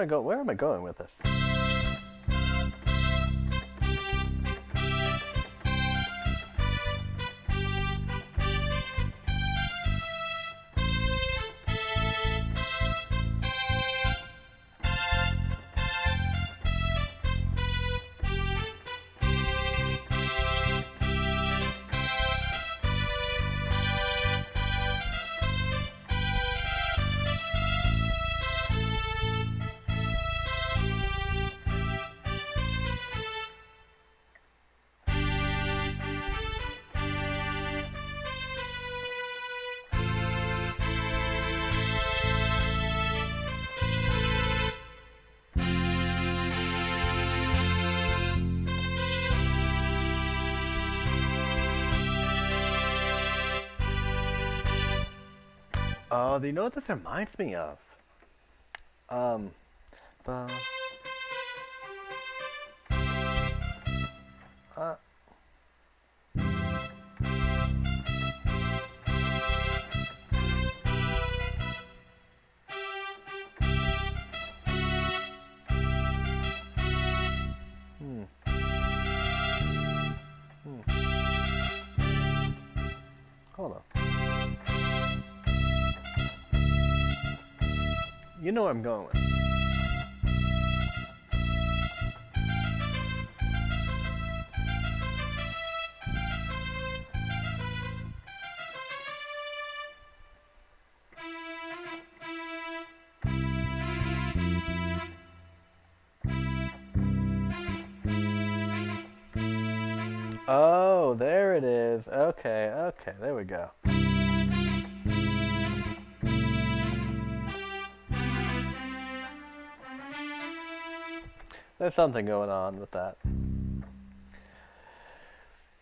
Where am I going with this? Oh, do you know what this reminds me of? Ba. Hold on. You know where I'm going with. Oh, there it is. Okay, okay, there we go. There's something going on with that.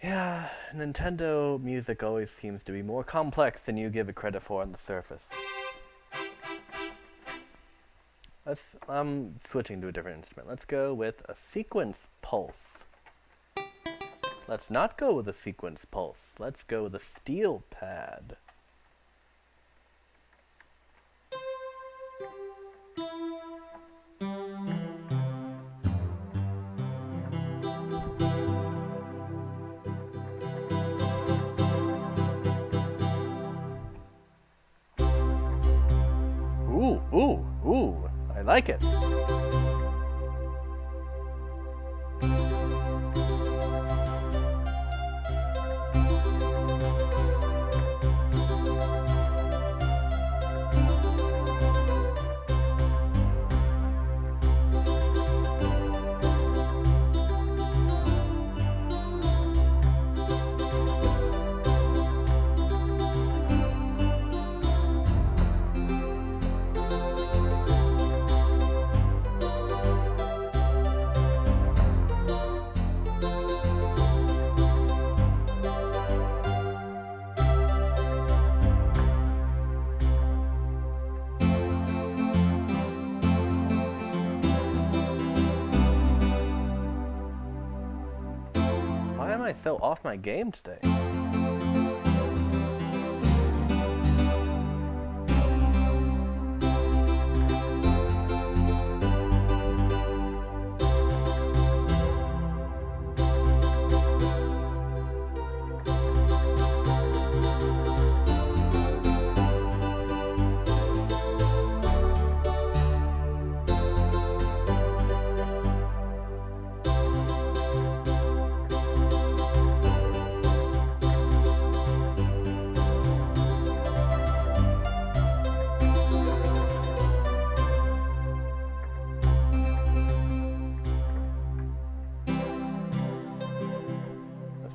Yeah, Nintendo music always seems to be more complex than you give it credit for on the surface. I'm switching to a different instrument. Let's go with a sequence pulse. Let's not go with a sequence pulse. Let's go with a steel pad. Ooh, ooh, ooh, I like it. I so off my game today?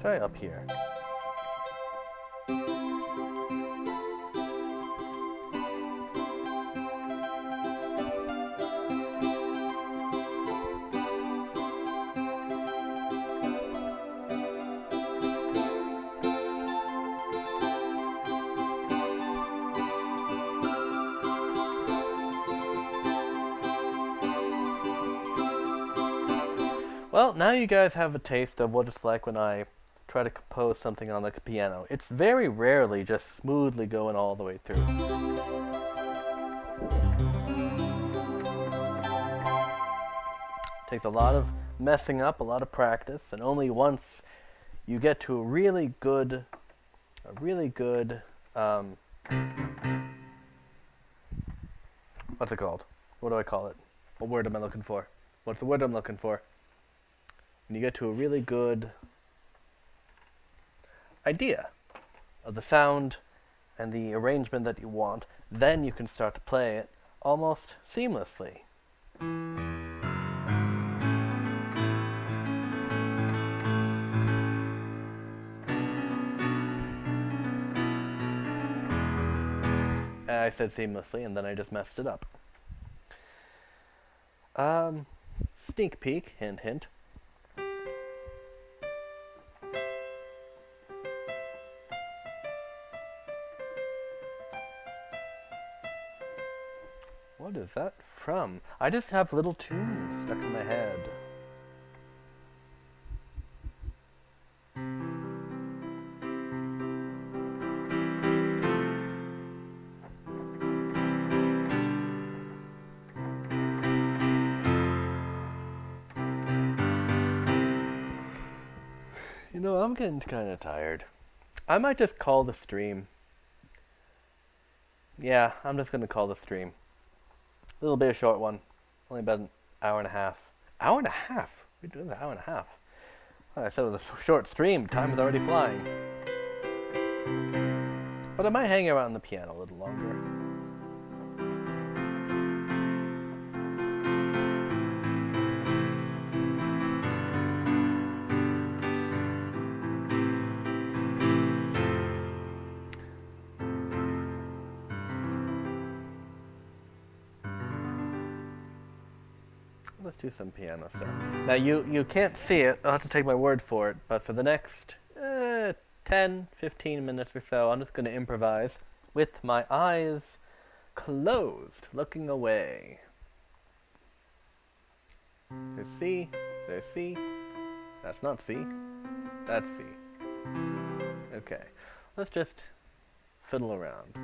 Try up here. Well, now you guys have a taste of what it's like when I try to compose something on the piano. It's very rarely just smoothly going all the way through. Takes a lot of messing up, a lot of practice, and only once you get to a really good, what's it called? What do I call it? What word am I looking for? What's the word I'm looking for? When you get to a really good idea of the sound and the arrangement that you want, then you can start to play it almost seamlessly. I said seamlessly and then I just messed it up. Sneak peek, hint hint. What is that from? I just have little tunes stuck in my head. You know, I'm getting kind of tired. I might just call the stream. Yeah, I'm just going to call the stream. A little bit of a short one. Only about an hour and a half. Hour and a half? We're doing an hour and a half. Like I said, with a short stream, time is already flying. But I might hang around the piano a little longer. Let's do some piano stuff. Now you can't see it, I'll have to take my word for it, but for the next 10, 15 minutes or so, I'm just going to improvise with my eyes closed, looking away. There's C, there's C, that's not C, that's C. Okay, let's just fiddle around.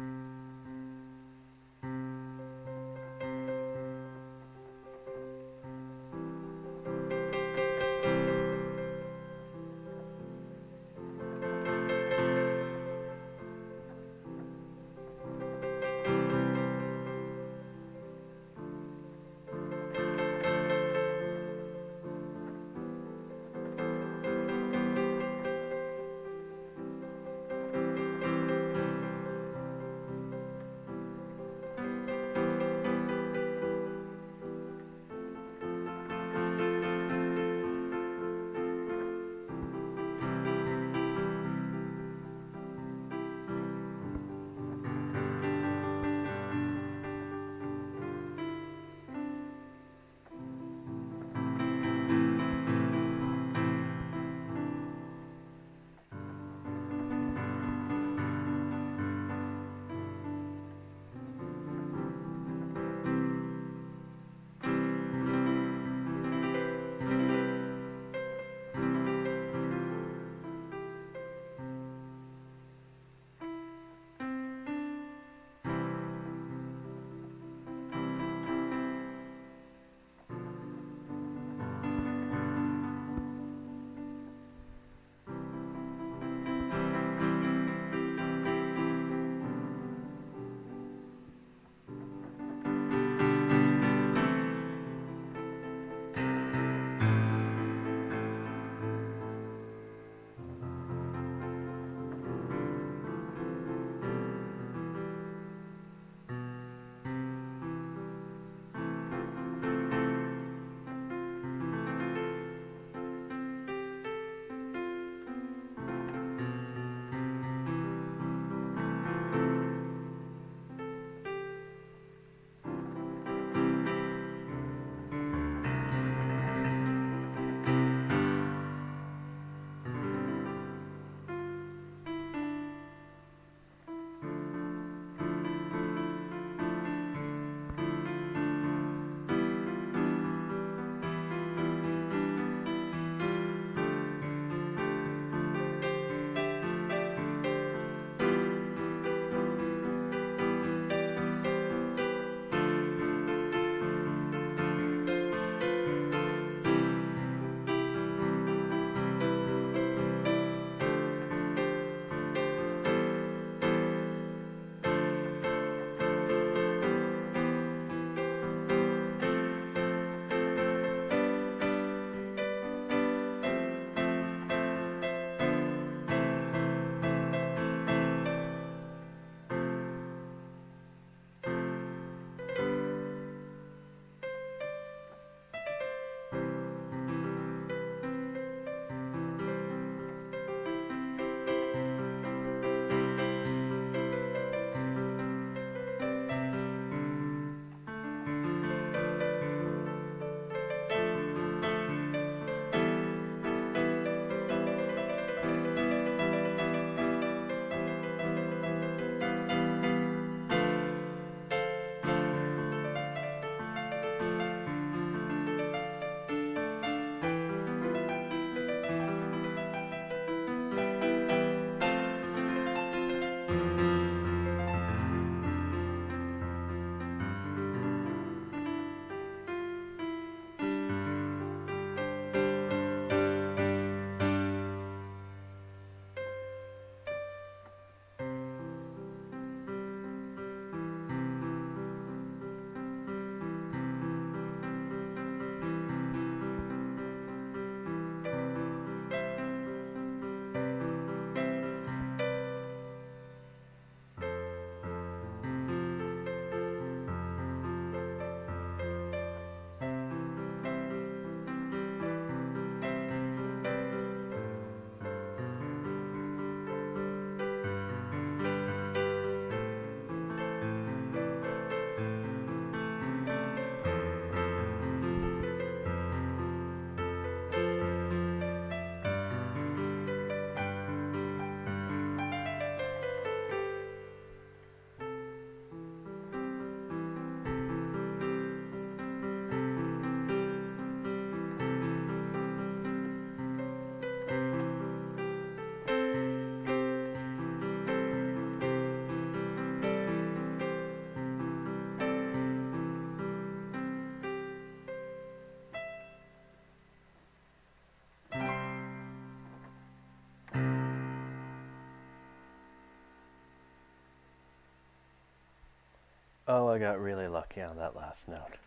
Oh, I got really lucky on that last note.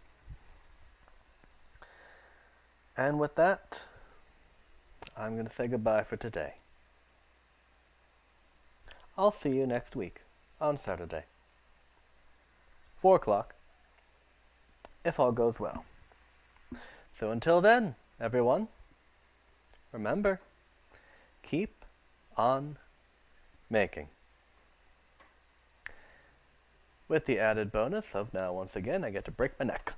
And with that, I'm going to say goodbye for today. I'll see you next week on Saturday, 4 o'clock, if all goes well. So until then, everyone, remember, keep on making. With the added bonus of now once again I get to break my neck.